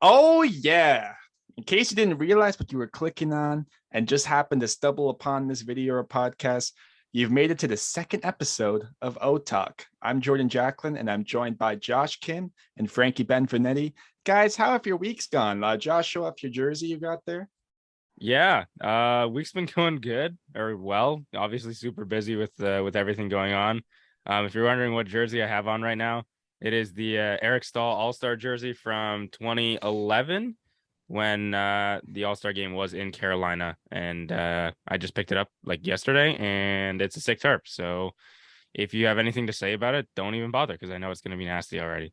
Oh, yeah. In case you didn't realize what you were clicking on and just happened to stumble upon this video or podcast, you've made it to the second episode of O Talk. I'm Jordan Jacklin, and I'm joined by Josh Kim and Frankie Benvenuti. Guys, how have your weeks gone? Josh, show off your jersey you got there. Yeah, week's been going good or well. Obviously, super busy with everything going on. If you're wondering what jersey I have on right now, it is the Eric Stahl All-Star jersey from 2011 when the All-Star game was in Carolina, and I just picked it up like yesterday, and it's a sick tarp. So if you have anything to say about it, don't even bother because I know it's going to be nasty already.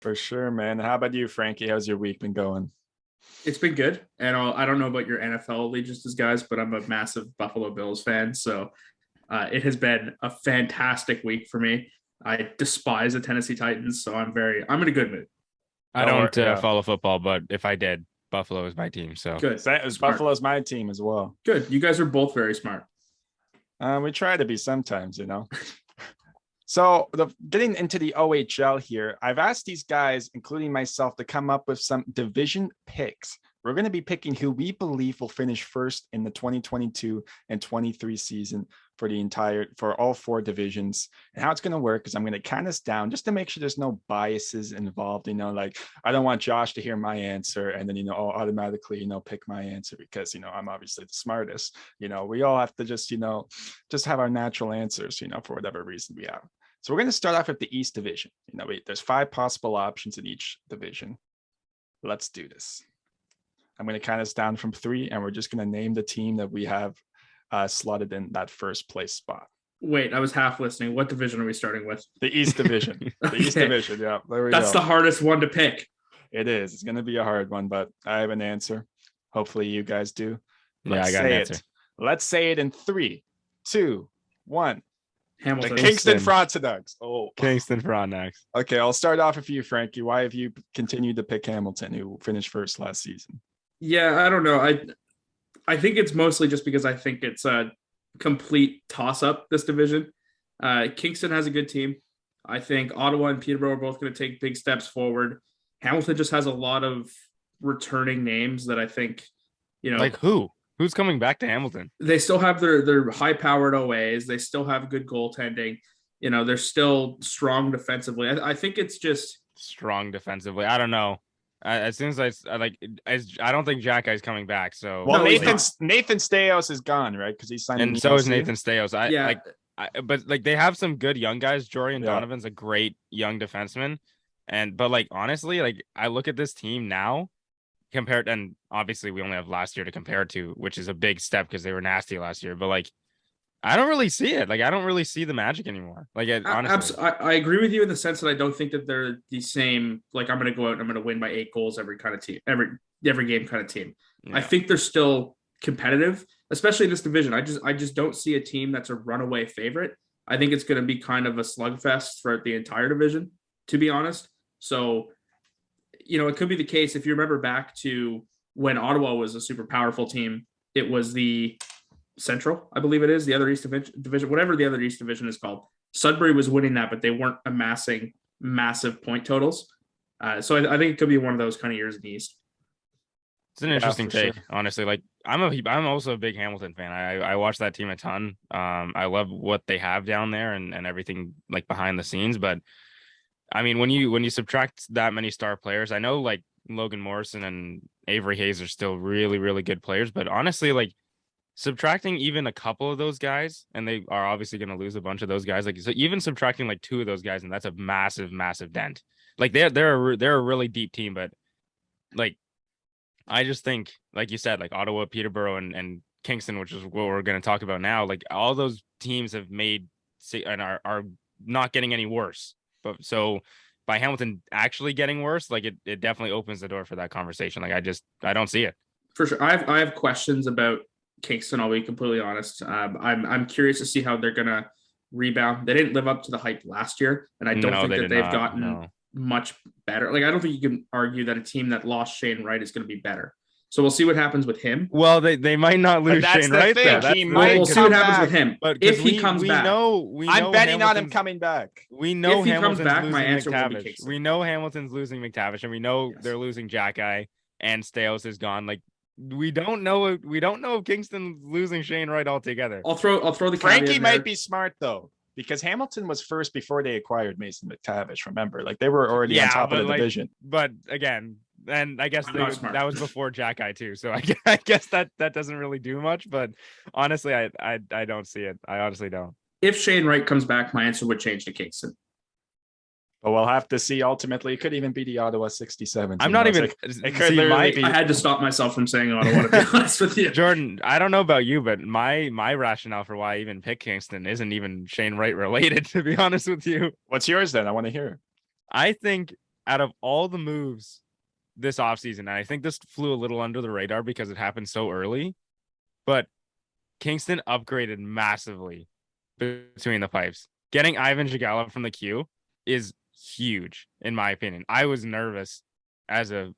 For sure, man. How about you, Frankie? How's your week been going? It's been good. And I don't know about your NFL allegiances, guys, but I'm a massive Buffalo Bills fan. So it has been a fantastic week for me. I despise the Tennessee Titans, so I'm in a good mood. I don't follow football, but if I did, Buffalo is my team. So good. Buffalo's my team as well. Good. You guys are both very smart. We try to be sometimes, you know. So getting into the OHL here, I've asked these guys, including myself, to come up with some division picks. We're going to be picking who we believe will finish first in the 2022 and 23 season for all four divisions. And how it's going to work is I'm going to count us down just to make sure there's no biases involved. Like I don't want Josh to hear my answer and then, I'll automatically, pick my answer because, I'm obviously the smartest. We all have to just have our natural answers, for whatever reason we have. So we're going to start off with the East Division. There's 5 possible options in each division. Let's do this. I'm going to count us down from 3, and we're just going to name the team that we have slotted in that first place spot. Wait, I was half listening. What division are we starting with? The East Division. The East Division, yeah. There we That's go. The hardest one to pick. It is. It's going to be a hard one, but I have an answer. Hopefully you guys do. I got an answer. Let's say it in 3, 2, 1. Hamilton. The Kingston Frontenacs. Oh, Kingston Frontenacs. Okay, I'll start off with you, Frankie. Why have you continued to pick Hamilton, who finished first last season? Yeah, I don't know. I think it's mostly just because I think it's a complete toss-up, this division. Kingston has a good team. I think Ottawa and Peterborough are both going to take big steps forward. Hamilton just has a lot of returning names that I think, Like who? Who's coming back to Hamilton? They still have their high-powered OAs. They still have good goaltending. They're still strong defensively. I think it's just... Strong defensively. I don't know. As soon as I don't think Jack Guy's coming back. So Nathan Staios is gone, right? Because he's signed, and so is Nathan Staios. But they have some good young guys. Jorian Donovan's a great young defenseman, but honestly, I look at this team now compared, and obviously we only have last year to compare it to, which is a big step because they were nasty last year. But I don't really see it. I don't really see the magic anymore. Honestly, I agree with you in the sense that I don't think that they're the same. I'm going to go out and I'm going to win by 8 goals every kind of team, every game kind of team. Yeah. I think they're still competitive, especially in this division. I just don't see a team that's a runaway favorite. I think it's going to be kind of a slugfest throughout the entire division, to be honest. So, it could be the case if you remember back to when Ottawa was a super powerful team. It was the Central, I believe it is, the other East Division, whatever the other East Division is called. Sudbury was winning that, but they weren't amassing massive point totals. So I think it could be one of those kind of years in the East. It's an interesting take, honestly. I'm also a big Hamilton fan. I watch that team a ton. I love what they have down there and everything behind the scenes. But I mean, when you subtract that many star players, I know Logan Morrison and Avery Hayes are still really, really good players. But honestly, subtracting even a couple of those guys, and they are obviously going to lose a bunch of those guys. So even subtracting 2 of those guys, and that's a massive, massive dent. They're a really deep team, but I just think, like you said, Ottawa, Peterborough, and Kingston, which is what we're going to talk about now. All those teams have made and are not getting any worse. But so by Hamilton actually getting worse, it definitely opens the door for that conversation. I don't see it. For sure, I have questions about Kingston, I'll be completely honest. I'm curious to see how they're gonna rebound. They didn't live up to the hype last year, and I don't think that they've gotten much better. I don't think you can argue that a team that lost Shane Wright is going to be better. So we'll see what happens with him. Well, they might not lose Shane Wright though. We'll see what happens with him. But if he comes back, I'm betting on him coming back. We know if he Hamilton's comes back, losing my answer will be McTavish. Kingston. We know Hamilton's losing McTavish, and we know they're losing Jack-Eye, and Staios is gone. Like we don't know if Kingston's losing Shane Wright altogether. I'll throw the Frankie might be smart though, because Hamilton was first before they acquired Mason McTavish. Remember, like they were already on top of the division. But again, and I guess that was before Jack-Eye too. So I guess that doesn't really do much. But honestly, I don't see it. I honestly don't. If Shane Wright comes back, my answer would change to Kingston. But we'll have to see. Ultimately, it could even be the Ottawa 67. I'm not even. It could literally be. I had to stop myself from saying Ottawa, to be honest with you. Jordan, I don't know about you, but my rationale for why I even pick Kingston isn't even Shane Wright related, to be honest with you. What's yours then? I want to hear. I think out of all the moves this offseason, and I think this flew a little under the radar because it happened so early, but Kingston upgraded massively between the pipes. Getting Ivan Jagala from the Q is huge, in my opinion. I was nervous as a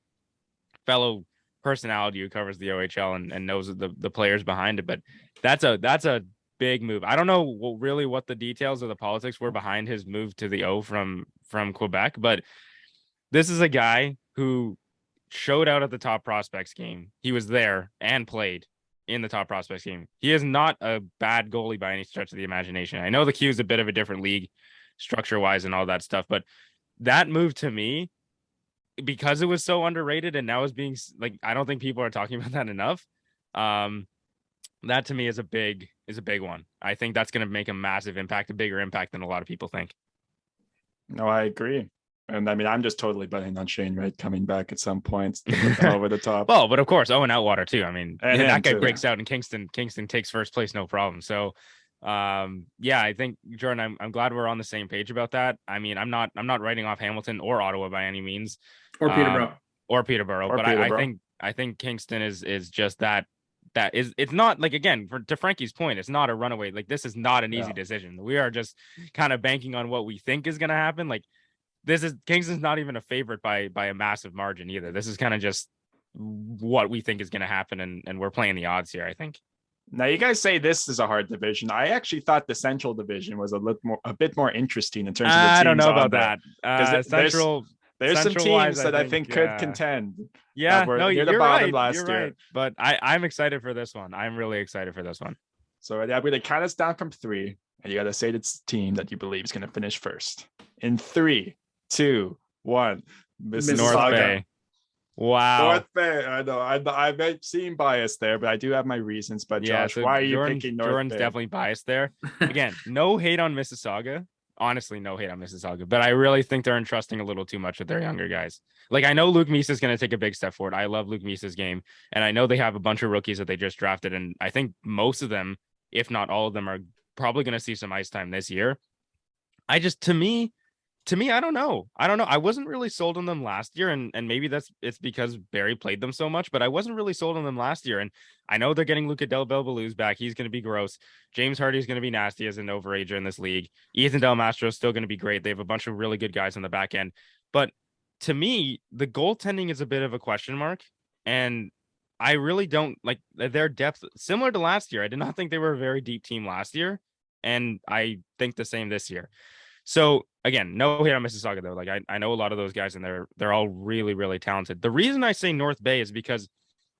fellow personality who covers the OHL and knows the players behind it, but that's a big move. I don't know what the details of the politics were behind his move to the O from Quebec, but this is a guy who showed out at the top prospects game. He was there and played in the top prospects game. He is not a bad goalie by any stretch of the imagination. I know the Q is a bit of a different league structure wise and all that stuff, but that move to me, because it was so underrated and now is being like, I don't think people are talking about that enough. That to me is a big one. I think that's going to make a massive impact, a bigger impact than a lot of people think. No, I agree. And I mean, I'm just totally betting on Shane Wright coming back at some point over the top. Well, but of course, Owen Outwater too. I mean, and that guy breaks out in Kingston. Kingston takes first place, no problem. So, yeah, I think Jordan, I'm glad we're on the same page about that. I mean, I'm not writing off Hamilton or Ottawa by any means, or Peterborough, but I think Kingston is just that. It's not like, again, to Frankie's point, it's not a runaway. Like, this is not an easy decision. We are just kind of banking on what we think is going to happen. Like, Kingston's not even a favorite by a massive margin either. This is kind of just what we think is going to happen, and we're playing the odds here, I think. Now, you guys say this is a hard division. I actually thought the Central Division was a bit more interesting in terms of the teams. I don't know about that. Central. There's some teams that I think could contend. Yeah, no, you're the bottom right. last You're year. right. But I'm excited for this one. I'm really excited for this one. So I'm going to count us down from 3, and you got to say the team that you believe is going to finish first. In 3, 2, 1. North Bay. Wow. North Bay. I know. I may seem biased there, but I do have my reasons. But Josh, so why are you picking North Jordan's Bay? Definitely biased there. Again, no hate on Mississauga. Honestly, no hate on Mississauga, but I really think they're entrusting a little too much with their younger guys. Like, I know Luke Misa is going to take a big step forward. I love Luke Misa's game, and I know they have a bunch of rookies that they just drafted, and I think most of them, if not all of them, are probably going to see some ice time this year. To me, I don't know. I wasn't really sold on them last year, and maybe it's because Barry played them so much, but I wasn't really sold on them last year. And I know they're getting Luca Del Belbaluz back. He's going to be gross. James Hardy is going to be nasty as an overager in this league. Ethan Del Mastro is still going to be great. They have a bunch of really good guys on the back end. But to me, the goaltending is a bit of a question mark. And I really don't like their depth. Similar to last year, I did not think they were a very deep team last year. And I think the same this year. So again, no hate on Mississauga though. Like I know a lot of those guys, and they're all really, really talented. The reason I say North Bay is because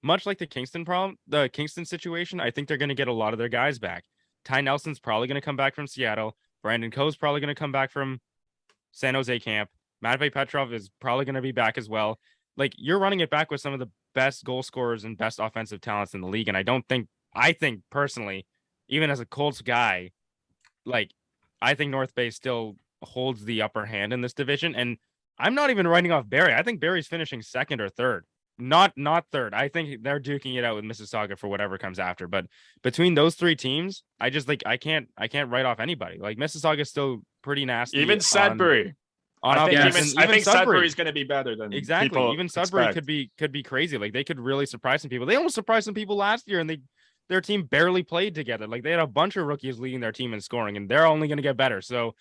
much like the Kingston situation, I think they're going to get a lot of their guys back. Ty Nelson's probably going to come back from Seattle. Brandon Coe's probably going to come back from San Jose camp. Matvei Petrov is probably going to be back as well. Like, you're running it back with some of the best goal scorers and best offensive talents in the league. And I think personally, even as a Colts guy, like, I think North Bay still holds the upper hand in this division. And I'm not even writing off Barrie. I think Barrie's finishing second or third, not third. I think they're duking it out with Mississauga for whatever comes after. But between those three teams, I just I can't write off anybody. Like, Mississauga is still pretty nasty. Even Sudbury. I think Sudbury is going to be better than exactly. Even Sudbury could be crazy. Like, they could really surprise some people. They almost surprised some people last year, and their team barely played together. Like, they had a bunch of rookies leading their team in scoring, and they're only going to get better. So,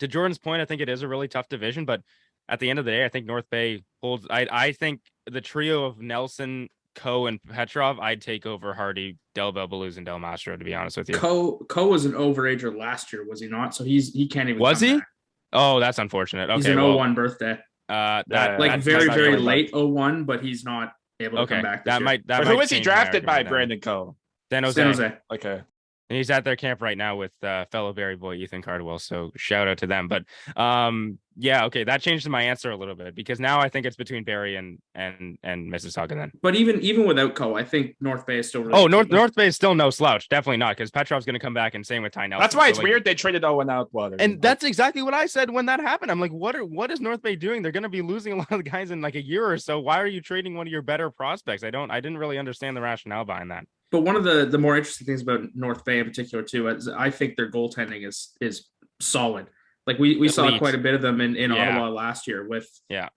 to Jordan's point, I think it is a really tough division, but at the end of the day, I think North Bay holds. I think the trio of Nelson, Ko, and Petrov, I'd take over Hardy, Del Belbaluz, and Del Mastro, to be honest with you. Ko was an overager last year, was he not? So he can't even. Was he? Back. Oh, that's unfortunate. Okay, he's an 01 birthday. Very late 01, but he's not able to come back. But who was he drafted by, Brandon Ko? San Jose. Okay. And he's at their camp right now with fellow Barry boy Ethan Cardwell. So shout out to them. But okay, that changed my answer a little bit because now I think it's between Barry and Mississauga then. But even without Ko, I think North Bay is still really North Bay is still no slouch. Definitely not, because Petrov's going to come back, and same with Ty Nelson. That's why it's weird they traded Owen Outwater. And that's exactly what I said when that happened. I'm like, what is North Bay doing? They're going to be losing a lot of the guys in like a year or so. Why are you trading one of your better prospects? I didn't really understand the rationale behind that. But one of the more interesting things about North Bay in particular too is I think their goaltending is solid. Like we saw quite a bit of them in Ottawa last year with that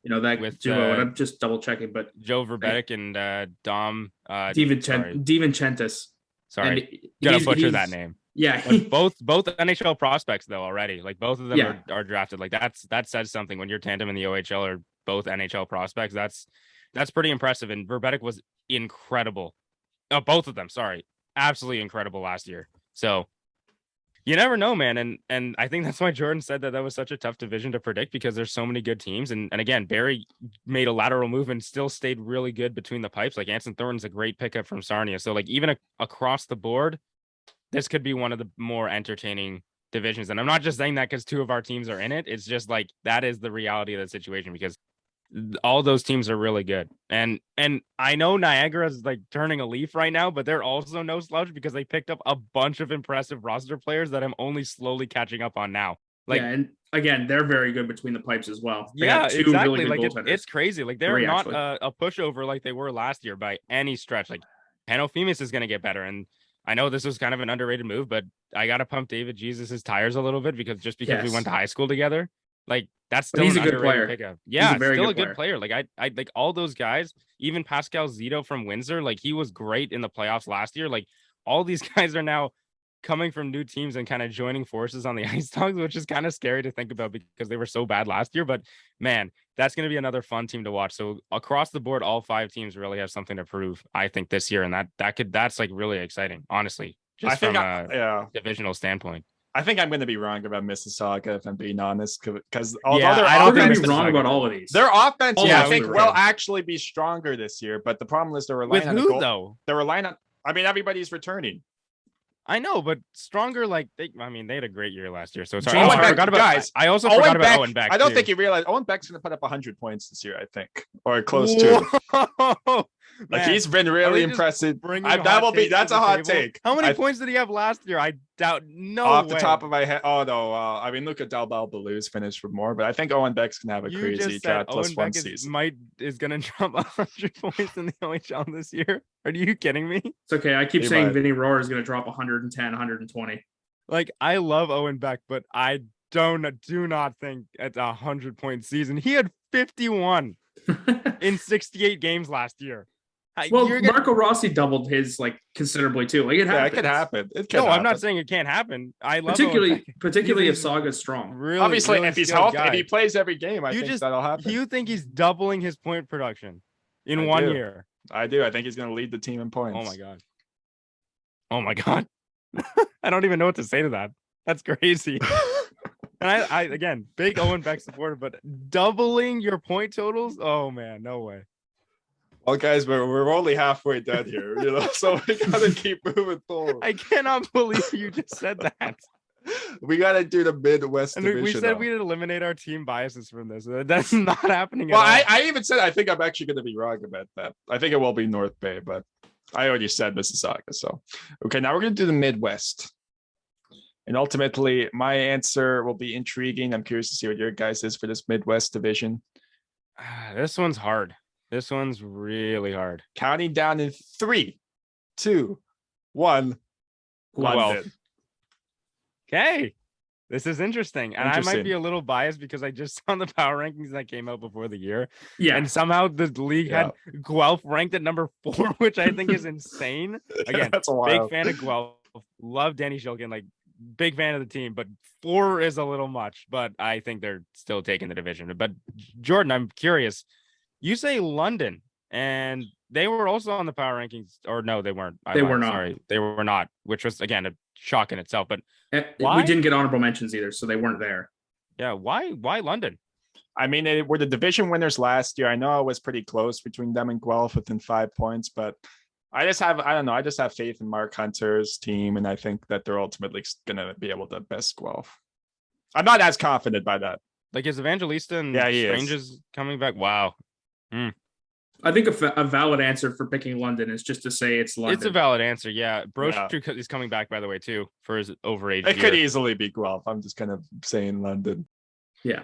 duo, and I'm just double checking. But Joe Verbeek and Dom DiVincentis. Sorry, gotta butcher that name. Yeah, both NHL prospects though already. Like both of them are drafted. Like that says something when your tandem in the OHL are both NHL prospects. That's pretty impressive. And Verbeek was incredible. Oh, both of them. Sorry, absolutely incredible last year. So you never know, man. And I think that's why Jordan said that was such a tough division to predict, because there's so many good teams. And again, Barry made a lateral move and still stayed really good between the pipes. Like Anson Thornton's a great pickup from Sarnia. So like even across the board, this could be one of the more entertaining divisions. And I'm not just saying that because two of our teams are in it. It's just like that is the reality of the situation, because all those teams are really good. And I know Niagara is like turning a leaf right now, but they're also no slouch because they picked up a bunch of impressive roster players that I'm only slowly catching up on now. Like, and again, they're very good between the pipes as well. They exactly. Really like it's crazy. Like they're not a pushover like they were last year by any stretch. Like Panofemis is going to get better. And I know this was kind of an underrated move, but I got to pump David Jesus's tires a little bit because we went to high school together. Like that's still he's a good player. Pickup. Yeah, he's still a good player. Like I like all those guys, even Pascal Zito from Windsor, like he was great in the playoffs last year. Like all these guys are now coming from new teams and kind of joining forces on the Ice Dogs, which is kind of scary to think about because they were so bad last year. But man, that's going to be another fun team to watch. So across the board, all five teams really have something to prove, I think, this year, and that's like really exciting, honestly. Just from a divisional standpoint. I think I'm going to be wrong about Mississauga, if I'm being honest, because I don't think I'm wrong about all of these. Their offense, I think, will actually be stronger this year. But the problem is they're relying on who, though? They're relying on. I mean, everybody's returning. I know, but stronger. Like they had a great year last year. So it's I forgot about Owen Beck. I don't think you realize Owen Beck's going to put up 100 points this year. I think, or close to. Like he's been really impressive. That's a hot take. How many points did he have last year? I doubt. No, off the top of my head. Oh no. I mean, look at Del Balbaluz finished for more, but I think Owen Beck's gonna have a crazy +1 season. Is gonna drop 100 points in the OHL this year. Are you kidding me? It's okay. I keep saying Vinny Rohr is gonna drop 110, 120. Like I love Owen Beck, but I do not think it's a 100-point season. He had 51 in 68 games last year. Well, Marco Rossi doubled his like considerably too. Like it could happen. I'm not saying it can't happen. I love particularly if Saga's strong. Really, obviously, if he's healthy, if he plays every game, I think that'll happen. Do you think he's doubling his point production in 1 year? I do. I think he's going to lead the team in points. Oh my god. I don't even know what to say to that. That's crazy. And I again, big Owen Beck supporter, but doubling your point totals? Oh man, no way. Well, guys, we're only halfway done here, so we gotta keep moving forward. I cannot believe you just said that. We gotta do the Midwest division. We said we'd eliminate our team biases from this. That's not happening. Well, I even said I think I'm actually gonna be wrong about that. I think it will be North Bay, but I already said Mississauga. So, okay, now we're gonna do the Midwest, and ultimately, my answer will be intriguing. I'm curious to see what your guys is for this Midwest division. This one's hard. This one's really hard. Counting down in 3, 2, 1. London. Okay. This is interesting. And I might be a little biased because I just saw the power rankings that came out before the year. Yeah. And somehow the league had Guelph ranked at number 4, which I think is insane. Again, big fan of Guelph. Love Danny Shilkin. Like, big fan of the team, but 4 is a little much. But I think they're still taking the division. But Jordan, I'm curious. You say London. and they were also on the power rankings. Or no, they weren't. They were not. Sorry, they were not. Which was again a shock in itself. But we didn't get honorable mentions either, so they weren't there. Yeah, why London? I mean, they were the division winners last year. I know it was pretty close between them and Guelph within 5 points, but I just have faith in Mark Hunter's team, and I think that they're ultimately going to be able to best Guelph. I'm not as confident by that. Like, is Evangelista and Strange's coming back? Wow. I think a valid answer for picking London is just to say it's London. It's a valid answer, yeah. Brochu is coming back, by the way, too, for his overage It could easily be Guelph. I'm just kind of saying London. Yeah.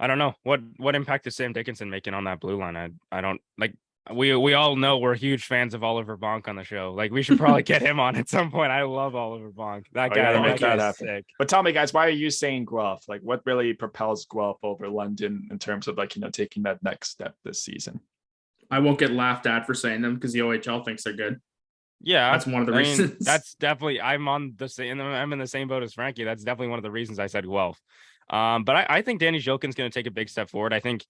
I don't know. What impact is Sam Dickinson making on that blue line? I don't like. We all know we're huge fans of Oliver Bonk on the show. Like, we should probably get him on at some point. I love Oliver Bonk. That guy is sick. But tell me, guys, why are you saying Guelph? Like, what really propels Guelph over London in terms of, like, taking that next step this season? I won't get laughed at for saying them because the OHL thinks they're good. Yeah, that's one of the reasons. That's definitely. I'm in the same boat as Frankie. That's definitely one of the reasons I said Guelph. But I think Danny Jilkin's going to take a big step forward. I think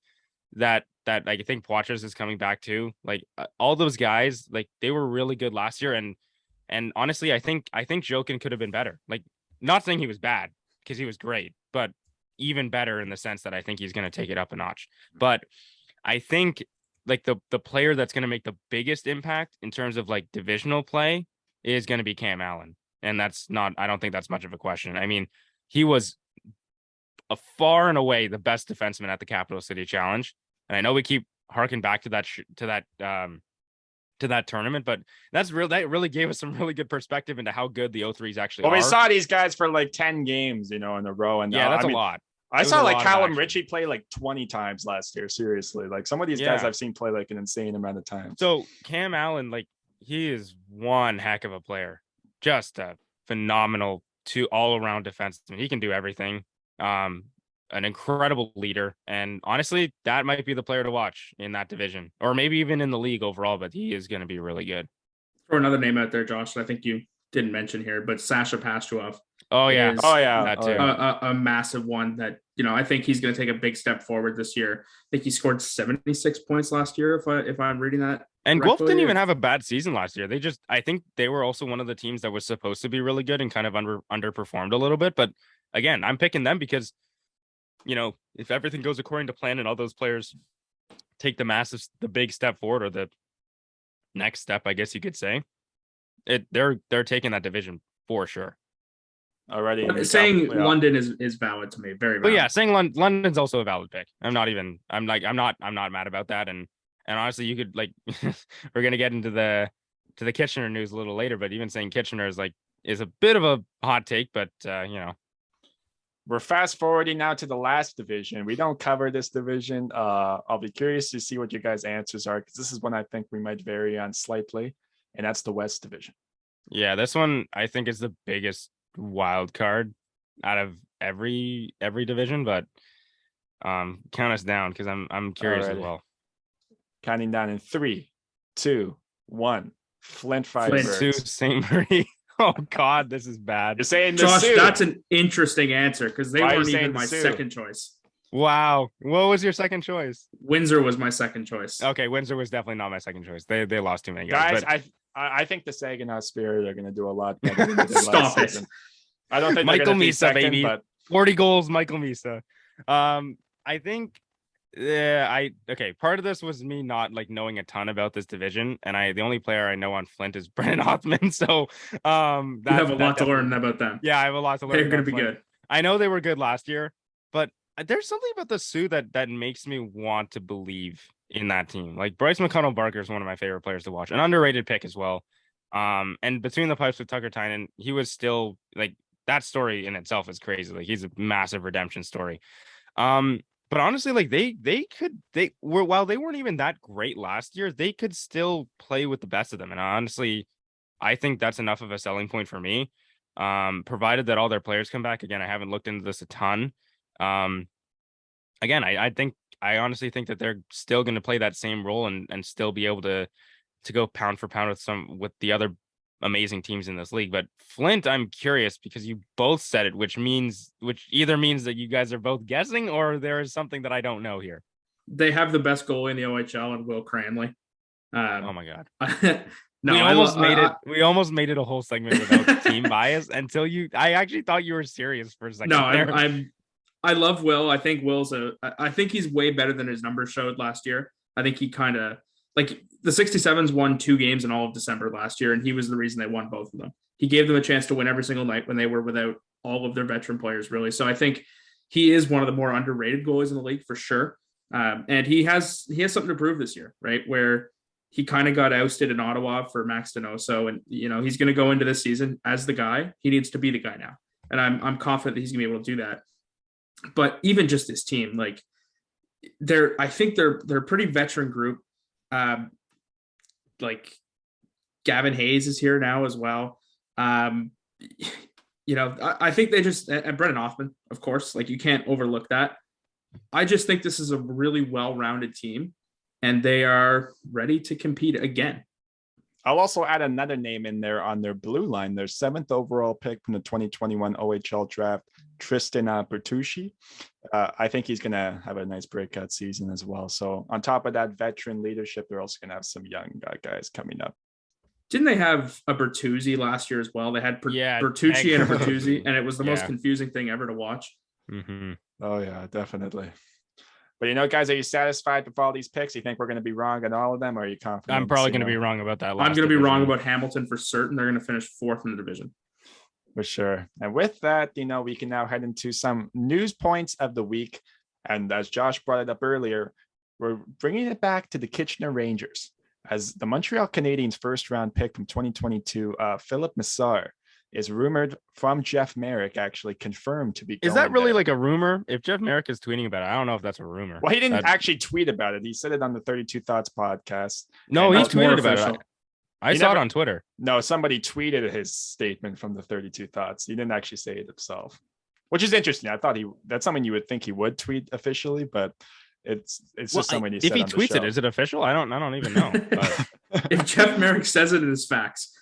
that I think Poitras is coming back too. Like, all those guys, like, they were really good last year, and honestly, I think Jilkin could have been better. Like, not saying he was bad, because he was great, but even better in the sense that I think he's going to take it up a notch. But I think, like, the player that's going to make the biggest impact in terms of, like, divisional play is going to be Cam Allen, and I don't think that's much of a question. I mean, he was a far and away the best defenseman at the Capital City Challenge. And I know we keep harking back to that tournament, but that really gave us some really good perspective into how good the O3s actually are. Well, we saw these guys for like 10 games, in a row. And yeah, that's a lot. I saw like Callum Ritchie play like 20 times last year. Seriously. Like, some of these guys I've seen play like an insane amount of times. So Cam Allen, like, he is one heck of a player. Just a phenomenal all-around defenseman. He can do everything. An incredible leader, and honestly, that might be the player to watch in that division, or maybe even in the league overall. But he is going to be really good. Throw another name out there, Josh, that I think you didn't mention here, but Sasha Pastuov. Oh yeah, that too. A massive one that I think he's going to take a big step forward this year. I think he scored 76 points last year, if I'm reading that. And Guelph didn't even have a bad season last year. I think they were also one of the teams that was supposed to be really good and kind of underperformed a little bit. But again, I'm picking them because, if everything goes according to plan and all those players take the big step forward, or the next step, I guess you could say, they're taking that division for sure. Already saying London is valid to me, very valid. But yeah, saying London's also a valid pick. I'm not mad about that. And honestly, you could, like, we're gonna get into the Kitchener news a little later, but even saying Kitchener is a bit of a hot take, but We're fast forwarding now to the last division. We don't cover this division. I'll be curious to see what you guys' answers are, because this is one I think we might vary on slightly, and that's the West Division. Yeah, this one I think is the biggest wild card out of every division, but count us down because I'm curious as well. Counting down in 3, 2, 1. Flint Firebirds. Sioux St. Marie. Oh God, this is bad. You're saying Josh, Sioux. that's an interesting answer because they weren't even my Sioux? second choice. Wow. What was your second choice? Windsor was my second choice. Okay, Windsor was definitely not my second choice. They lost too many guys. But I think the Saginaw Spirit are going to do a lot better than they did Stop last season. I don't think Michael Misa, second, baby. But 40 goals, Michael Misa. I think part of this was me not like knowing a ton about this division, and the only player I know on Flint is Brennan Hoffman. So you have a lot to learn about them. Yeah, I have a lot to learn. They're going to be good. I know they were good last year, but there's something about the Sioux that makes me want to believe in that team. Like, Bryce McConnell Barker is one of my favorite players to watch, an underrated pick as well. And between the pipes with Tucker Tynan, he was still like, that story in itself is crazy. Like, he's a massive redemption story. But honestly, like while they weren't even that great last year, they could still play with the best of them. And honestly, I think that's enough of a selling point for me. Provided that all their players come back. Again, I haven't looked into this a ton. Again, I honestly think that they're still going to play that same role and still be able to go pound for pound with the other amazing teams in this league. But Flint, I'm curious because you both said it, which either means that you guys are both guessing or there is something that I don't know here. They have the best goalie in the OHL and Will Cranley. Oh my God. No, we almost made it a whole segment without team bias until I actually thought you were serious for a second. No, I love Will. I think I think he's way better than his numbers showed last year. I think he kind of like the 67s won 2 games in all of December last year, and he was the reason they won both of them. He gave them a chance to win every single night when they were without all of their veteran players, really. So I think he is one of the more underrated goalies in the league for sure. And he has something to prove this year, right? Where he kind of got ousted in Ottawa for Max Donoso, and he's going to go into this season as the guy. He needs to be the guy now, and I'm confident that he's going to be able to do that. But even just this team, like I think they're a pretty veteran group. Like Gavin Hayes is here now as well. I think they just, and Brennan Hoffman, of course, like you can't overlook that. I just think this is a really well-rounded team, and they are ready to compete again. I'll also add another name in there on their blue line. Their 7th overall pick from the 2021 OHL draft, Tristana Bertucci. I think he's going to have a nice breakout season as well. So on top of that veteran leadership, they're also going to have some young guys coming up. Didn't they have a Bertuzzi last year as well? They had Bertucci and a Bertuzzi, and it was the most confusing thing ever to watch. Mm-hmm. Oh, yeah, definitely. But, guys, are you satisfied with all these picks? You think we're going to be wrong on all of them, or are you confident? I'm probably going to be wrong about that. I'm going to be wrong about Hamilton for certain. They're going to finish 4th in the division. For sure. And with that, we can now head into some news points of the week. And as Josh brought it up earlier, we're bringing it back to the Kitchener Rangers, as the Montreal Canadiens first-round pick from 2022, Filip Mešár, is rumored from Jeff Marek, actually confirmed to be. Is that really like a rumor? If Jeff Marek is tweeting about it, I don't know if that's a rumor. Well, he didn't actually tweet about it. He said it on the 32 Thoughts podcast. No, he tweeted about it. I saw it on Twitter. No, somebody tweeted his statement from the 32 Thoughts. He didn't actually say it himself, which is interesting. I thought that's something you would think he would tweet officially, but it's just something he said. If he tweets it, is it official? I don't even know. If Jeff Marek says it, it is facts.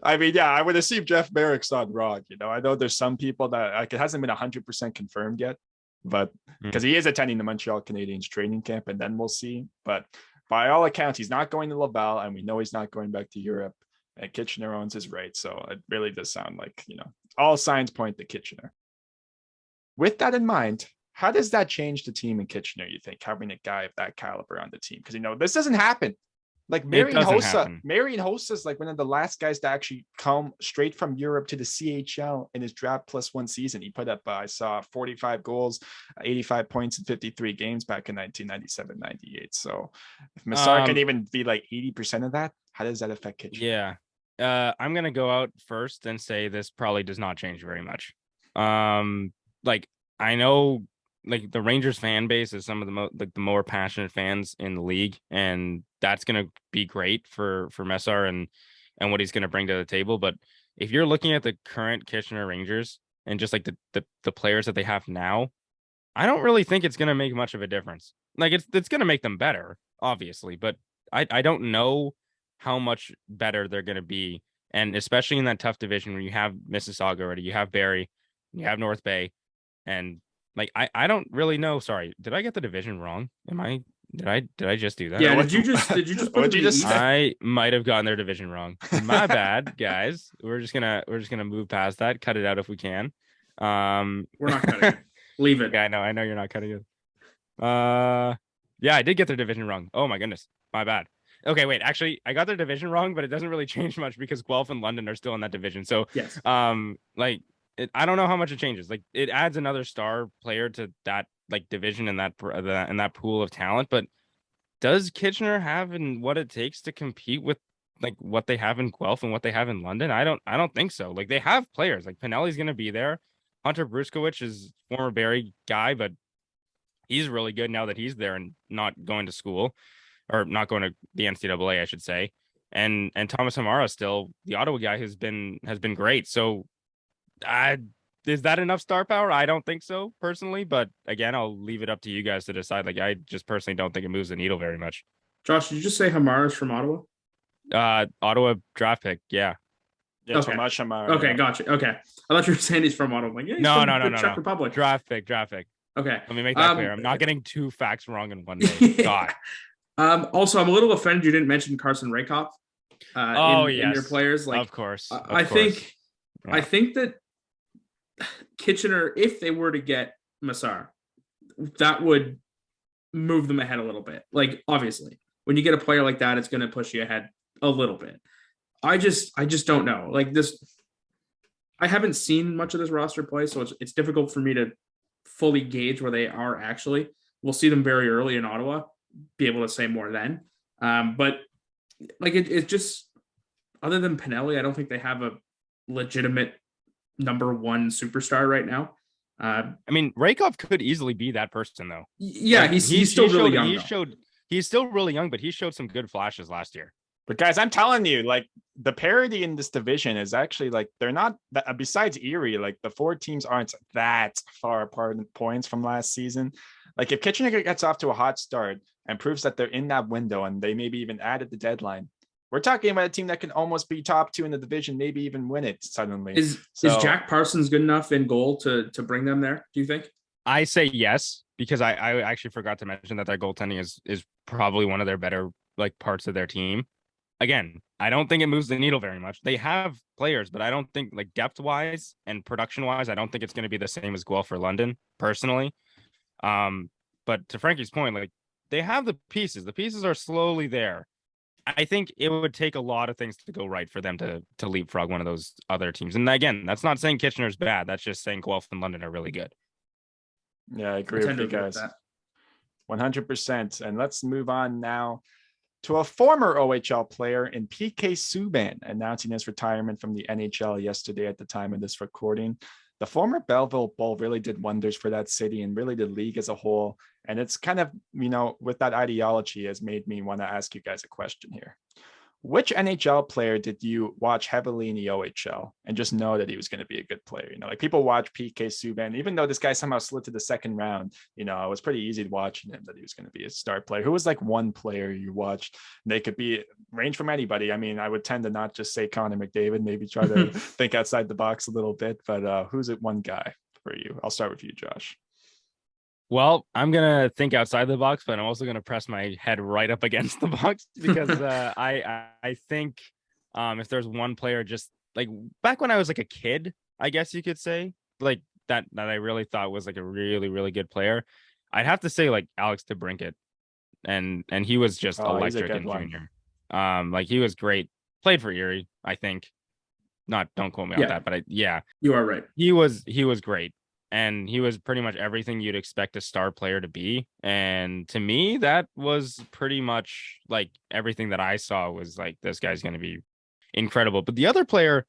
I mean, yeah, I would assume Jeff Marek's not wrong. I know there's some people that it hasn't been 100% confirmed yet, but because he is attending the Montreal Canadiens training camp, and then we'll see. But by all accounts, he's not going to Laval, and we know he's not going back to Europe. And Kitchener owns his right, so it really does sound like all signs point to Kitchener. With that in mind, how does that change the team in Kitchener? You think having a guy of that caliber on the team, because this doesn't happen. Like Marian Hossa is like one of the last guys to actually come straight from Europe to the CHL in his draft plus 1 season. He put up, I saw 45 goals, 85 points in 53 games back in 1997-98. So if Mešár can even be like 80% of that, how does that affect Kitchener? Yeah. I'm going to go out first and say this probably does not change very much. I know like the Rangers fan base is some of the more passionate fans in the league, and that's going to be great for Mešár and what he's going to bring to the table. But if you're looking at the current Kitchener Rangers and just like the players that they have now, I don't really think it's going to make much of a difference. Like it's going to make them better, obviously, but I don't know how much better they're going to be. And especially in that tough division where you have Mississauga already, you have Barrie, you have North Bay, and like I don't really know. Sorry, did I get the division wrong? Did I just do that? Yeah, did you just put I might have gotten their division wrong. My bad, guys. We're just gonna move past that, cut it out if we can. We're not cutting it. Leave it. Yeah, I know you're not cutting it. Yeah, I did get their division wrong. Oh my goodness. My bad. Okay, wait, actually I got their division wrong, but it doesn't really change much because Guelph and London are still in that division. So yes. I don't know how much it changes. Like it adds another star player to that like division and that pool of talent. But does Kitchener have what it takes to compete with like what they have in Guelph and what they have in London? I don't think so. Like they have players. Like Pinelli's going to be there. Hunter Bruskowicz is former Barrie guy, but he's really good now that he's there and not going to school or not going to the NCAA, I should say. And Thomas Hamara still the Ottawa guy has been great. So is that enough star power? I don't think so personally, but again, I'll leave it up to you guys to decide. Like, I just personally don't think it moves the needle very much. Josh, did you just say Hamara's from Ottawa? Ottawa draft pick. Yeah. Yeah, okay. Hamara. Okay, gotcha. Okay. I thought you were saying he's from Ottawa. Like, yeah, no. Czech Republic. Draft pick. Okay. Let me make that clear. I'm not getting 2 facts wrong in one day. God. Also, I'm a little offended you didn't mention Carson Rakoff. In your players, like of course. I think that Kitchener, if they were to get Mešár, that would move them ahead a little bit. Like, obviously, when you get a player like that, it's going to push you ahead a little bit. I just don't know. Like this, I haven't seen much of this roster play, so it's difficult for me to fully gauge where they are actually. We'll see them very early in Ottawa, be able to say more then. But like it just, other than Pelley, I don't think they have a legitimate number one superstar right now. I mean, Rakoff could easily be that person, though. Yeah, like, he's still really young. He's still really young, but he showed some good flashes last year. But guys, I'm telling you, like the parity in this division is actually like they're not that, besides Erie, like the 4 teams aren't that far apart in points from last season. Like if Kitchener gets off to a hot start and proves that they're in that window and they maybe even added the deadline, we're talking about a team that can almost be top 2 in the division, maybe even win it suddenly. Is Jack Parsons good enough in goal to bring them there, do you think? I say yes, because I actually forgot to mention that their goaltending is probably one of their better like parts of their team. Again, I don't think it moves the needle very much. They have players, but I don't think like depth wise and production wise, I don't think it's going to be the same as Guelph or London personally. But to Frankie's point, like they have the pieces. The pieces are slowly there. I think it would take a lot of things to go right for them to leapfrog one of those other teams. And again, that's not saying Kitchener's bad. That's just saying Guelph and London are really good. Yeah, I agree with you guys. 100%. And let's move on now to a former OHL player in PK Subban, announcing his retirement from the NHL yesterday at the time of this recording. The former Belleville Bull really did wonders for that city and really the league as a whole. And it's kind of, with that ideology has made me want to ask you guys a question here. Which NHL player did you watch heavily in the OHL and just know that he was going to be a good player? Like people watch PK Subban, even though this guy somehow slid to the second round, it was pretty easy to watch him that he was going to be a star player. Who was like one player you watched? They could be range from anybody. I mean, I would tend to not just say Connor McDavid, maybe try to think outside the box a little bit, but who's it one guy for you? I'll start with you, Josh. Well, I'm going to think outside the box, but I'm also going to press my head right up against the box because I think if there's one player just like back when I was like a kid, I guess you could say like that I really thought was like a really, really good player. I'd have to say like Alex DeBrincat and he was just electric in junior. Like he was great. Played for Erie, I think. Don't quote me on that, but you are right. He was great. And he was pretty much everything you'd expect a star player to be. And to me, that was pretty much like everything that I saw was like, this guy's going to be incredible. But the other player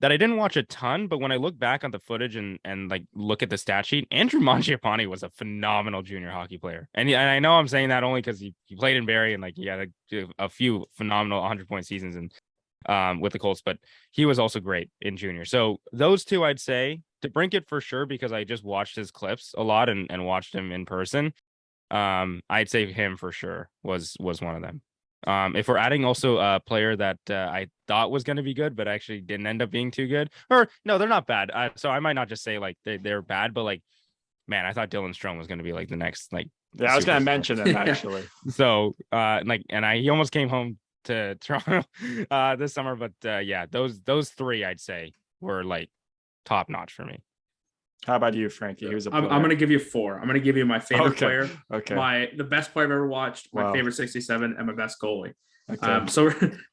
that I didn't watch a ton, but when I look back on the footage and like look at the stat sheet, Andrew Mangiapane was a phenomenal junior hockey player. And I know I'm saying that only because he played in Barrie and like he had a few phenomenal 100-point seasons and with the Colts, but he was also great in junior. So those two, I'd say. DeBrincat for sure, because I just watched his clips a lot and watched him in person. I'd say him for sure was one of them. If we're adding also a player that I thought was going to be good, but actually didn't end up being too good, or no, they're not bad. So I might not just say like they're bad, but like, man, I thought Dylan Strome was going to be like the next like. Yeah, I was going to mention him actually. So he almost came home to Toronto this summer, but those 3 I'd say were like top notch for me. How about you, Frankie? I'm going to give you 4. I'm going to give you my favorite player, the best player I've ever watched, my favorite 67, and my best goalie. Okay. So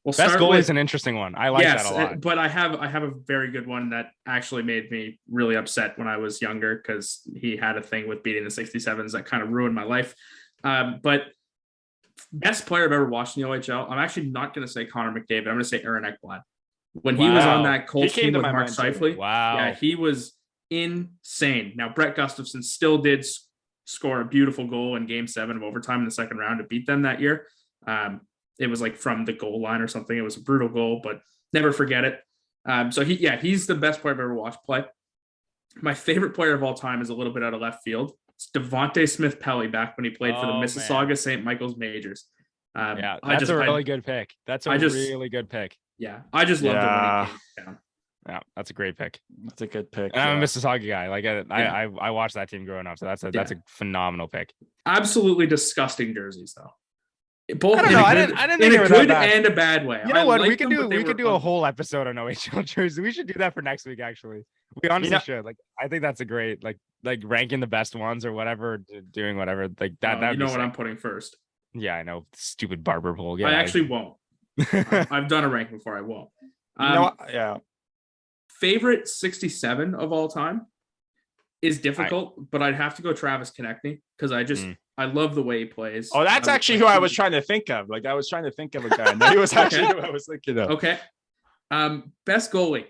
we'll start. Best goalie is an interesting one. I like that a lot. But I have a very good one that actually made me really upset when I was younger because he had a thing with beating the 67s that kind of ruined my life. But best player I've ever watched in the OHL, I'm actually not going to say Connor McDavid. I'm going to say Aaron Ekblad. When he was on that Colts team with Mark Scheifele, he was insane. Now, Brett Gustafson still did score a beautiful goal in Game 7 of overtime in the second round to beat them that year. It was like from the goal line or something. It was a brutal goal, but never forget it. So he's the best player I've ever watched play. My favorite player of all time is a little bit out of left field. It's Devonte Smith Pelley back when he played for the Mississauga St. Michael's Majors. That's a really good pick. That's a really good pick. Yeah, I just loved it when he came down. Yeah, that's a great pick. That's a good pick. And I'm a Mississauga guy. Like I watched that team growing up, so that's a phenomenal pick. Absolutely disgusting jerseys, though. Both I don't know. I didn't think in a good and a bad way. You know what? We could do a whole episode on OHL jerseys. We should do that for next week. Actually, we honestly should. Like, I think that's a great like ranking the best ones or whatever, doing whatever like that. You know what I'm putting first? Yeah, I know. Stupid barber pole. Yeah, I actually won't. I've done a ranking before. I won't. Yeah. Favorite 67 of all time is difficult, but I'd have to go Travis Konechny because I love the way he plays. Oh, that's actually who I was trying to think of. Like, I was trying to think of a guy. No, he was actually who I was thinking of. Okay. Best goalie,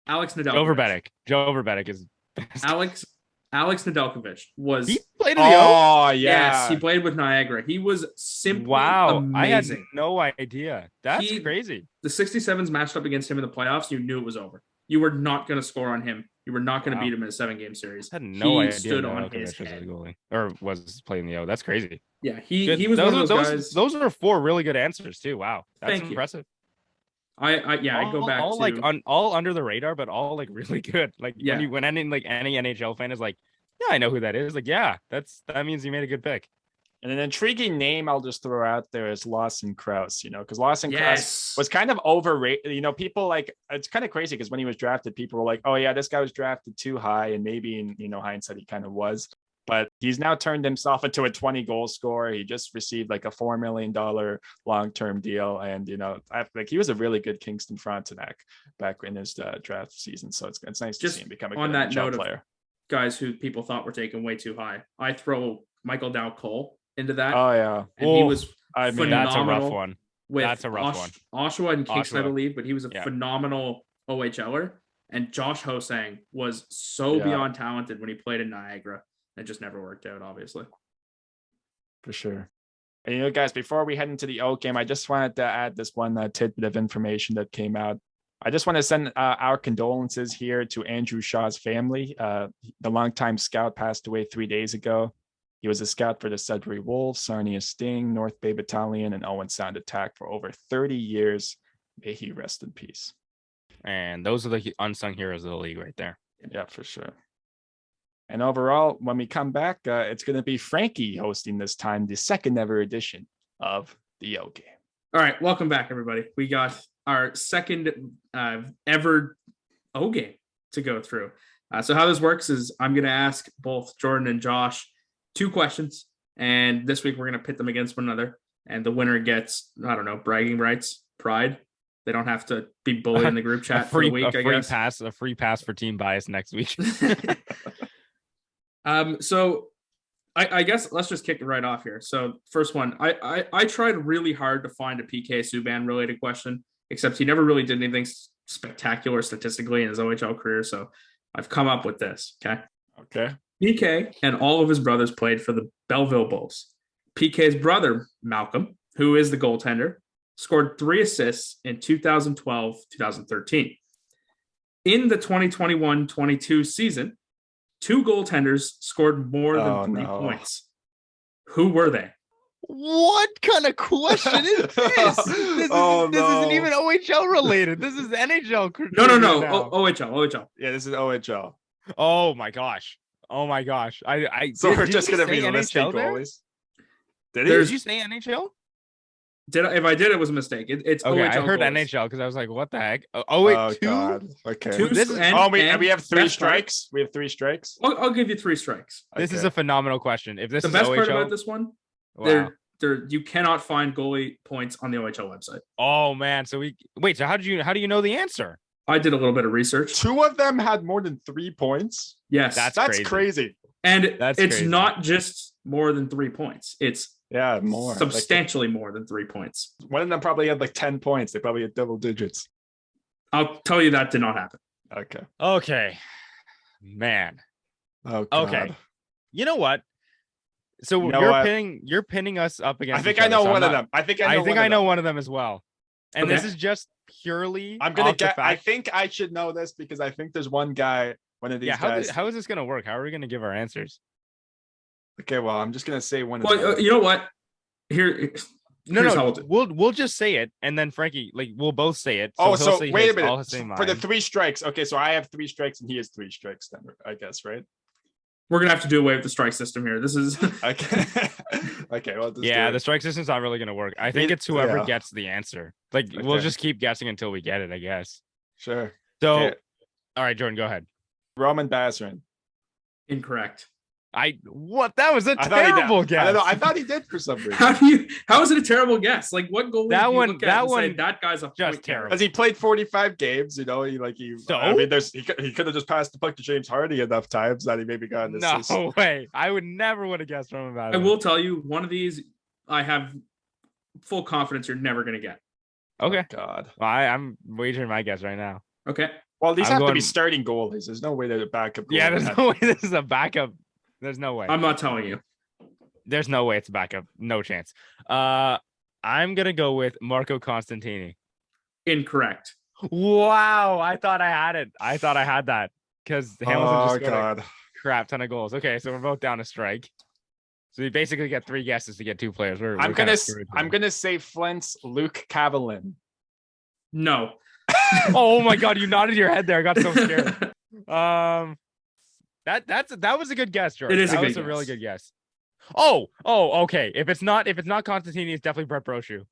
Alex Nedeljkovic. Joe Verbeek is best. Alex Nedeljkovic was. He played in the Oh, yeah. Yes, he played with Niagara. He was simply amazing. I had no idea. That's crazy. The 67s matched up against him in the playoffs. You knew it was over. You were not going to score on him. You were not going to beat him in a 7-game series. I had no idea. Stood on his head. Goalie, or was playing the O. That's crazy. Yeah, he was one of those guys. Those are 4 really good answers too. Wow, that's impressive. I go back all to like all under the radar, but all like really good. Like when any NHL fan is like, yeah, I know who that is. Like, yeah, that means you made a good pick. And an intriguing name I'll just throw out there is Lawson Krause, because Lawson Krause was kind of overrated. People like, it's kind of crazy because when he was drafted, people were like, oh yeah, this guy was drafted too high. And maybe in, hindsight, he kind of was, but he's now turned himself into a 20 goal scorer. He just received like a $4 million long-term deal. And, he was a really good Kingston Frontenac back in his draft season. So it's nice to see him become a good NHL player. Guys who people thought were taken way too high. I throw Michael Dow Cole into that. Oh yeah, and he was phenomenal. That's a rough one. That's a rough one. Oshawa and Kingston, I believe, but he was a phenomenal OHLer. And Josh Hosang was so beyond talented when he played in Niagara. It just never worked out, obviously. For sure. And guys, before we head into the O game, I just wanted to add this one tidbit of information that came out. I just want to send our condolences here to Andrew Shaw's family. The longtime scout passed away 3 days ago. He was a scout for the Sudbury Wolves, Sarnia Sting, North Bay Battalion, and Owen Sound Attack for over 30 years. May he rest in peace. And those are the unsung heroes of the league right there. Yeah, for sure. And overall, when we come back, it's going to be Frankie hosting this time, the second ever edition of the O Game. All right, welcome back, everybody. We got our second ever O Game to go through. So how this works is I'm going to ask both Jordan and Josh 2 questions, and this week we're going to pit them against one another, and the winner gets, I don't know, bragging rights, pride. They don't have to be bullied in the group chat for the week, I guess. A free pass for team bias next week. So I guess let's just kick it right off here. So first one, I tried really hard to find a PK Subban related question, except he never really did anything spectacular statistically in his OHL career. So I've come up with this. Okay. PK and all of his brothers played for the Belleville Bulls. PK's brother, Malcolm, who is the goaltender, scored 3 assists in 2012-2013. In the 2021-22 season, 2 goaltenders scored more than 3 points. Who were they? What kind of question is this? This isn't even OHL related. This is NHL. No. OHL. Yeah, this is OHL. Oh my gosh. So we're just gonna be the listing goalies. Did you say NHL? If I did, it was a mistake. It's okay. OHL I heard goalies. NHL because I was like, "What the heck?" God. Okay. We have 3 strikes. We have 3 strikes. I'll give you 3 strikes. This is a phenomenal question. If this the is best OHL, part about this one, you cannot find goalie points on the OHL website. Oh man! So So how do you know the answer? I did a little bit of research. 2 of them had more than 3 points. Yes, that's crazy. And it's crazy. Not just more than 3 points. It's more substantially more than 3 points. One of them probably had like 10 points. They probably had double digits. I'll tell you that did not happen. Okay, man. Oh God. Okay. You know what? So you're pinning us up against. I think I know one of them. I think I know one of them as well. And this is just purely. I'm gonna get. I think I should know this because I think there's one guy. One of these guys. How is this gonna work? How are we gonna give our answers? Okay, well, I'm just gonna say one. Well, you know what? Here, No. We'll just say it, and then Frankie, like, we'll both say it. So wait a minute. For the 3 strikes, okay. So I have 3 strikes, and he has 3 strikes. Then I guess, right? We're gonna have to do away with the strike system here. This is okay. Okay. Well, the strike system's not really gonna work. I think it's whoever gets the answer. Like, we'll just keep guessing until we get it, I guess. Sure. So, all right, Jordan, go ahead. Roman Basarin. Incorrect. That was a terrible guess. I don't know. I thought he did for some reason. How is it a terrible guess? Like, what goal? That guy's a just terrible. Because he played 45 games. You know, I mean, he could have just passed the puck to James Hardy enough times that he maybe got an assist. No way. I would never would have guessed from about it. I will tell you, one of these, I have full confidence you're never going to get. Okay. Oh, God. Well, I'm wagering my guess right now. Okay. Well, these have to be starting goalies. There's no way they're backup goalies. Yeah, there's no way this is a backup. There's no way. I'm not telling you. There's no way it's a backup. No chance. I'm gonna go with Marco Constantini. Incorrect. Wow, I thought I had it. I thought I had that because Hamilton just got a crap ton of goals. Okay, so we're both down a strike. So we basically get 3 guesses to get 2 players. I'm gonna say Flint's Luke Kavalin. No. Oh my God, you nodded your head there. I got so scared. That was a good guess, George. It is a really good guess. Oh, okay. If it's not Constantini, it's definitely Brett Brochu.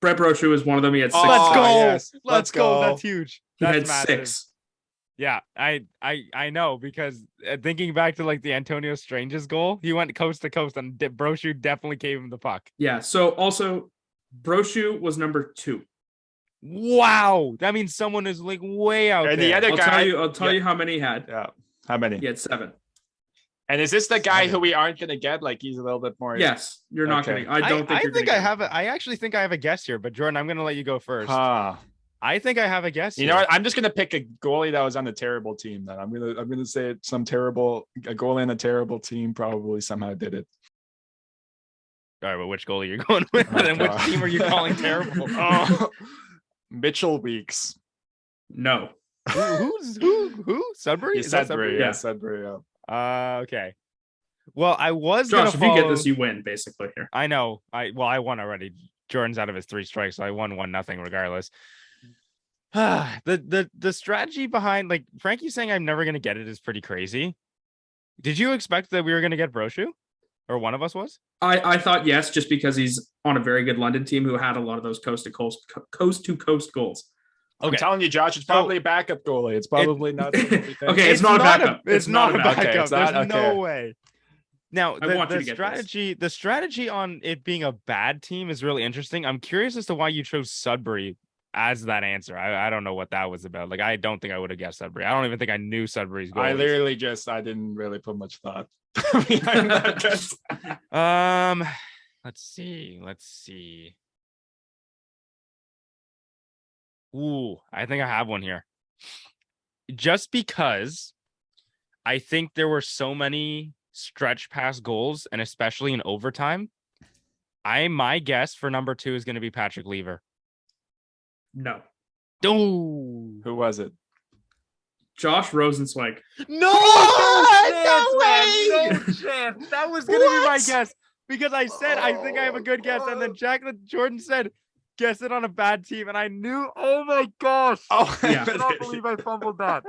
Brett Brochu is one of them. He had 6. Let's go. Yes. Let's go. That's huge. That's he had massive. 6. Yeah, I know because thinking back to like the Antonio Strange's goal, he went coast to coast and Brochu definitely gave him the puck. Yeah. So also, Brochu was number 2. Wow, that means someone is like way out and there. The other guy, I'll tell you how many he had. Yeah. How many? He had 7. And is this the guy who we aren't going to get? Like, he's a little bit more. Yes, you're not going to. I don't think you're going to. I actually think I have a guess here, but Jordan, I'm going to let you go first. I think I have a guess. You know what? I'm just going to pick a goalie that was on a terrible team. Then I'm going to say a goalie on a terrible team probably somehow did it. All right, but which goalie are you going with, and which team are you calling terrible? Mitchell Weeks. No. Who? Sudbury? Sudbury. Yeah, Sudbury. Yeah. Okay. Well, I was Josh. If you get this, you win basically here. I know. I won already. Jordan's out of his 3 strikes, so I won 1-0 regardless. The strategy behind like Frankie saying I'm never gonna get it is pretty crazy. Did you expect that we were gonna get Brochu, or one of us was? I thought yes, just because he's on a very good London team who had a lot of those coast to coast goals. Okay. I'm telling you, Josh, it's probably a backup goalie. It's probably not. Okay, it's not a backup. It's not a backup. Okay, There's no way. Now, the strategy on it being a bad team is really interesting. I'm curious as to why you chose Sudbury as that answer. I don't know what that was about. Like, I don't think I would have guessed Sudbury. I don't even think I knew Sudbury's goal. I didn't really put much thought. Let's see. Ooh, I think I have one here. Just because I think there were so many stretch pass goals, and especially in overtime, my guess for number 2 is going to be Patrick Lever. No. Who was it? Josh Rosenzweig. No way! No chance. That was going to be my guess because I said I think I have a good guess, and then Jordan said guess it on a bad team, and I knew. Oh my gosh! Yeah. I cannot believe I fumbled that.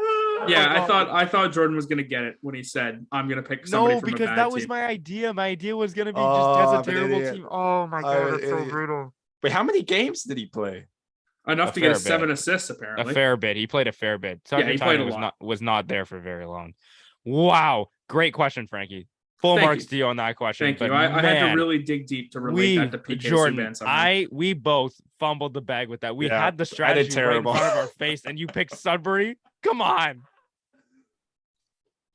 Yeah, I thought Jordan was gonna get it when he said I'm gonna pick somebody from a bad team. No, because that was my idea. My idea was gonna be just as a terrible team. Oh my god, that's so brutal. Wait, how many games did he play? Enough to get 7 assists, apparently. A fair bit. He played a fair bit. Yeah, he played a lot. Was not there for very long. Wow, great question, Frankie. Full marks to you on that question. Thank you. I had to really dig deep to relate that to PK Jordan, we both fumbled the bag with that. We had the strategy right in front of our face, and you picked Sudbury. Come on.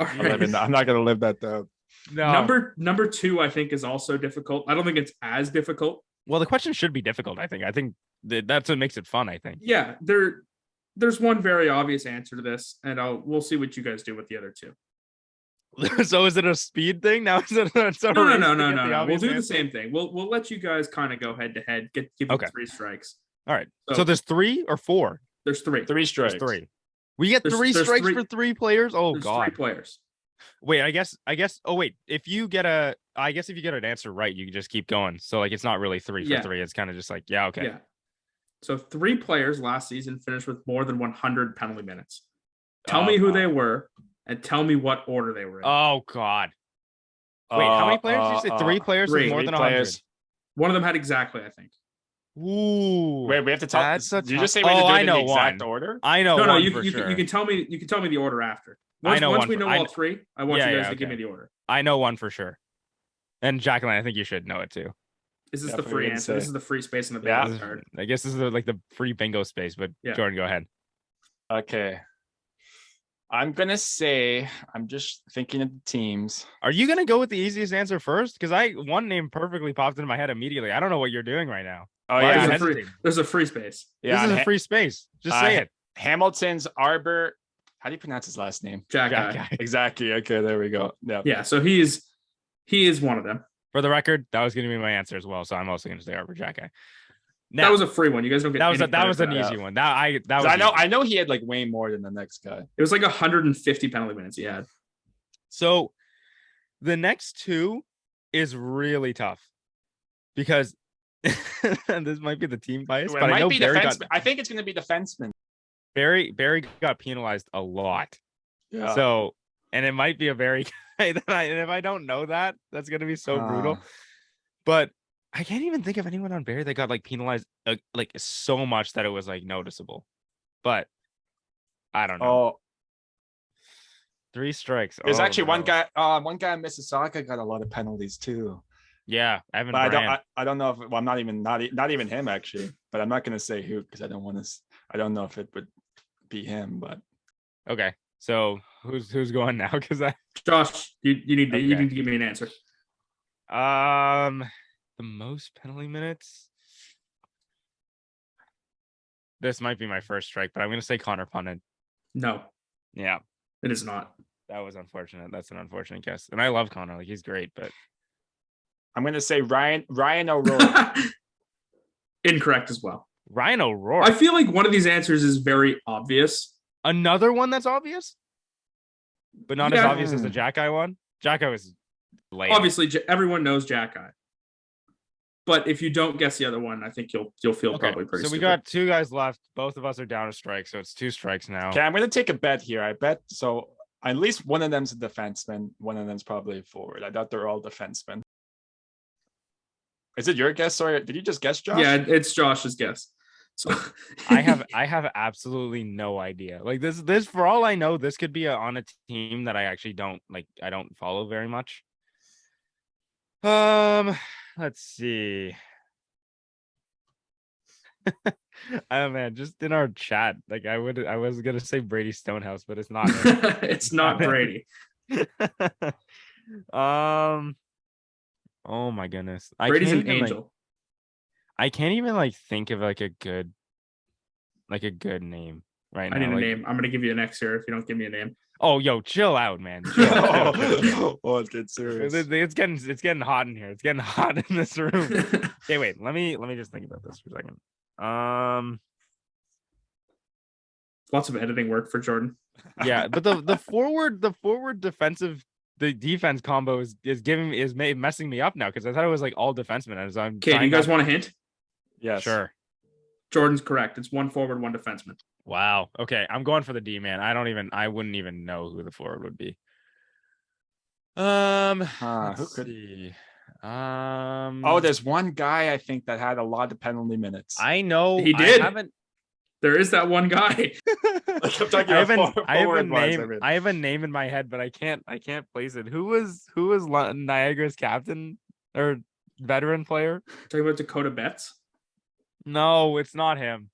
Right. I'm not going to live that down. No. Number 2, I think, is also difficult. I don't think it's as difficult. Well, the question should be difficult, I think. I think that's what makes it fun, I think. Yeah, there's one very obvious answer to this, and we'll see what you guys do with the other 2. So is it a speed thing now? No. We'll do the same thing. We'll let you guys kind of go head to head. Give you 3 strikes. All right. So there's 3 or 4? There's 3. 3 strikes. There's 3. We get 3 strikes for 3 players. Oh god. 3 players. Wait, I guess. Oh wait, if you get an answer right, you can just keep going. So like, it's not really 3 for 3. It's kind of just like, yeah, okay. Yeah. So 3 players last season finished with more than 100 penalty minutes. Tell me who they were, and tell me what order they were in. Oh God. Wait, how many players did you say? 3 players with more than 100. One of them had exactly, I think. Ooh. Wait, we have to tell. Did you just say we have to do it I in know the exact one. order? I know. No, you can tell me. You can tell me the order after. Once we know all 3, I want you guys to give me the order. I know one for sure. And Jacklin, I think you should know it too. Is this the free answer? This is the free space in the bingo card. I guess this is like the free bingo space, but Jordan, go ahead. Okay. I'm gonna say, I'm just thinking of the teams. Are you gonna go with the easiest answer first? Because one name perfectly popped into my head immediately. I don't know what you're doing right now. Oh yeah, there's a free space. Yeah, this is a free space. Just say it. Hamilton's Arbor. How do you pronounce his last name? Jack. Exactly. Okay, there we go. Yeah. Yeah. So he is one of them. For the record, that was going to be my answer as well. So I'm also going to say Arbor Jack. Now, that was a free one. You guys don't get that was an easy one. I know he had like way more than the next guy. It was like 150 penalty minutes he had. So the next 2 is really tough because this might be the team bias, but I know Barry I think it's going to be defenseman. Barry got penalized a lot. Yeah. So, and it might be a very and if I don't know that, that's going to be so brutal. But I can't even think of anyone on Barry that got like penalized like so much that it was like noticeable. But I don't know. Oh, 3 strikes. There's actually one guy in Mississauga got a lot of penalties too. Yeah, Evan. But I don't know if I'm not even him actually. But I'm not going to say who because I don't know if it would be him. But okay, so who's going now? Because Josh, you need to give me an answer. The most penalty minutes. This might be my first strike, but I'm going to say Connor Punnin. No. Yeah. It is not. That was unfortunate. That's an unfortunate guess. And I love Connor. Like, he's great, but I'm going to say Ryan O'Rourke. Incorrect as well. Ryan O'Rourke. I feel like one of these answers is very obvious. Another one that's obvious? But not as obvious as the Jack Eye one? Jack Eye was lame. Obviously, everyone knows Jack Eye. But if you don't guess the other one, I think you'll feel probably pretty. So we got 2 guys left. Both of us are down a strike, so it's 2 strikes now. Okay, I'm going to take a bet here. I bet so. At least one of them's a defenseman. One of them's probably a forward. I thought they're all defensemen. Is it your guess? Sorry, did you just guess, Josh? Yeah, it's Josh's guess. So I have absolutely no idea. Like this for all I know, this could be on a team that I actually don't like. I don't follow very much. Let's see. Oh man, just in our chat, like I was gonna say Brady Stonehouse, but it's not. It's not Brady. Oh my goodness, Brady's an angel. I can't even like think of like a good name right now. I need a name. I'm gonna give you an X here if you don't give me a name. Oh, yo, chill out, man. Chill. Oh, it's getting serious. It's getting hot in here. It's getting hot in this room. Okay, wait. Let me just think about this for a second. Lots of editing work for Jordan. Yeah, but the forward defensive, the defense combo is messing me up now because I thought it was like all defensemen. As I'm okay, do you guys want a hint? Yeah, sure. Jordan's correct. It's 1 forward, 1 defenseman. Wow. Okay, I'm going for the D man. I wouldn't even know who the forward would be. Who could he? There's one guy I think that had a lot of penalty minutes. I know he did. There is that one guy. I have a name in my head, but I can't place it. Who was Niagara's captain or veteran player? Talking about Dakota Betts? No, it's not him.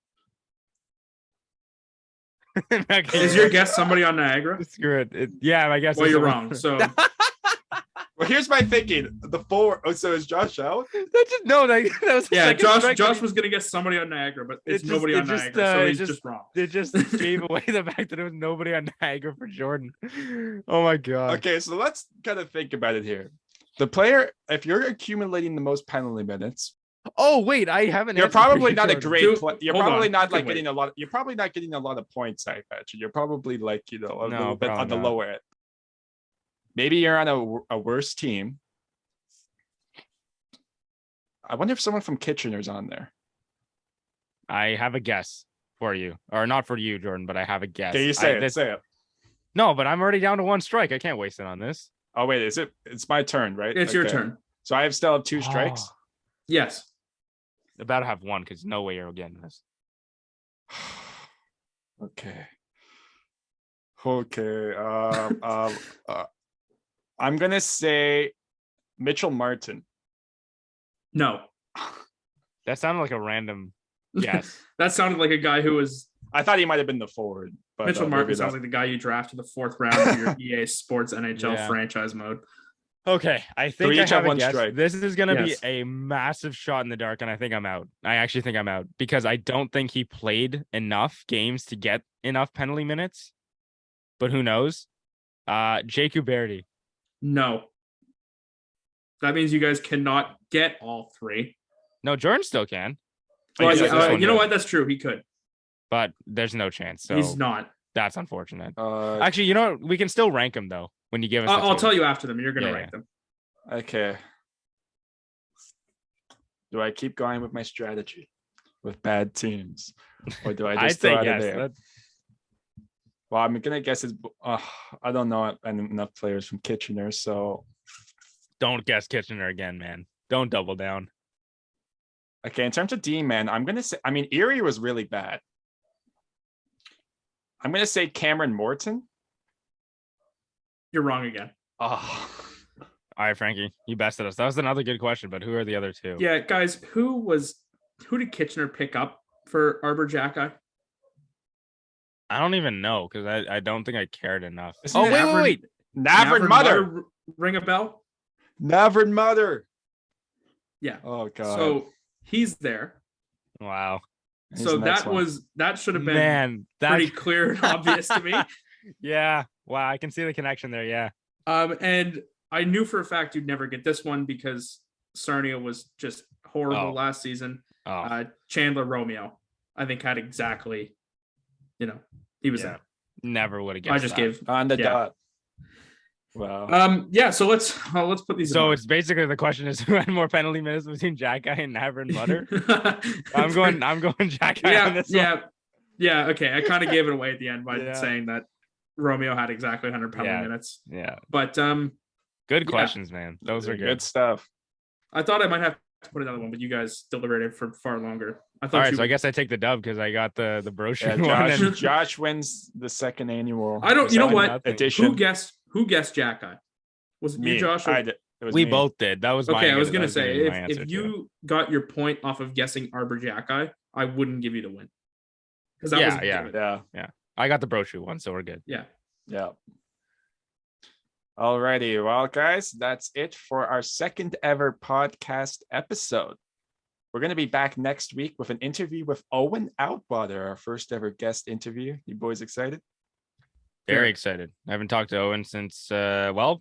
Is your guess somebody on Niagara? Screw it. Yeah, I guess. Well, you're wrong. So, well, here's my thinking. The forward. Oh, so is Josh out? That was yeah. Josh was gonna guess somebody on Niagara, but it's nobody on Niagara, so he's just wrong. It just gave away the fact that it was nobody on Niagara for Jordan. Oh my god. Okay, so let's kind of think about it here. The player, if you're accumulating the most penalty minutes. Oh wait, I haven't. You're probably not a great player. You're probably not like getting a lot. You're probably not getting a lot of points. I bet you. You're probably like a little bit on the lower end. maybe you're on a worse team. I wonder if someone from Kitchener's on there. I have a guess for you, or not for you, Jordan, but I have a guess. Can you say it? Say it. No, but I'm already down to 1 strike. I can't waste it on this. Oh wait, is it? It's my turn, right? It's your turn. So I still have 2 strikes. Yes. About to have 1 because no way you're getting this. Okay. I'm gonna say Mitchell Martin. No. That sounded like a random guess. That sounded like a guy who was. I thought he might have been the forward. But Mitchell Martin sounds like the guy you draft in the 4th round of your EA Sports NHL franchise mode. Okay, I think I have a guess. Strike. This is going to be a massive shot in the dark, and I think I'm out. I actually think I'm out because I don't think he played enough games to get enough penalty minutes. But who knows? Jake Uberti. No. That means you guys cannot get all 3. No, Jordan still can. Well, you know what? That's true. He could. But there's no chance. So he's not. That's unfortunate. Actually, you know what? We can still rank them, though, when you give us I'll tell you after them. You're going to rank them. Okay. Do I keep going with my strategy with bad teams? Or do I just throw it out there? Well, I'm going to guess it's... I don't know enough players from Kitchener, so... Don't guess Kitchener again, man. Don't double down. Okay, in terms of D-man, I'm going to say... I mean, Erie was really bad. I'm going to say Cameron Morton. You're wrong again. Oh. All right, Frankie, you bested us. That was another good question, but who are the other 2? Yeah, guys, who did Kitchener pick up for Arbor Jacki? I don't even know because I don't think I cared enough. Wait. Navard Mother. Ring a bell? Navard Mother. Yeah. Oh, God. So he's there. Wow. So that should have been pretty clear and obvious to me. Yeah. Wow. I can see the connection there. Yeah. And I knew for a fact you'd never get this one because Sarnia was just horrible last season. Chandler Romeo, I think, had exactly, he was there. Never would have guessed. I just gave on the dot. Wow. So let's put these. So it's basically the question is who had more penalty minutes between Jacki and Navard Mother. I'm going Jacki on this one. Yeah. Okay. I kind of gave it away at the end by saying that Romeo had exactly 100 penalty minutes. Yeah. But good questions, man. Those are good stuff. I thought I might have to put another one, but you guys deliberated for far longer. I thought. All right, so I guess I take the dub because I got the brochure. Josh wins the 2nd annual. I don't. You know what? Edition. Who guessed Jacki? Was it me? You, Josh? We both did. That was okay. I was gonna say if you got your point off of guessing Arbor Jacki, I wouldn't give you the win. Because yeah. I got the brochure one, so we're good. Yeah. Alrighty, well, guys, that's it for our 2nd ever podcast episode. We're going to be back next week with an interview with Owen Outwater, our first ever guest interview. You boys excited? Very excited. I haven't talked to Owen since the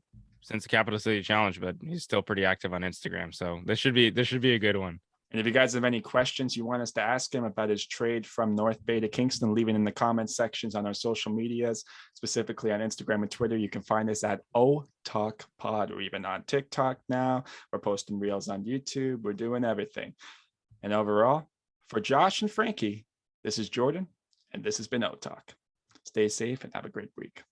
Capital City Challenge, but he's still pretty active on Instagram. So this should be a good one. And if you guys have any questions you want us to ask him about his trade from North Bay to Kingston, leave it in the comment sections on our social medias, specifically on Instagram and Twitter. You can find us at OTalkPod. We're even on TikTok now. We're posting reels on YouTube. We're doing everything. And overall, for Josh and Frankie, this is Jordan, and this has been O-Talk. Stay safe and have a great week.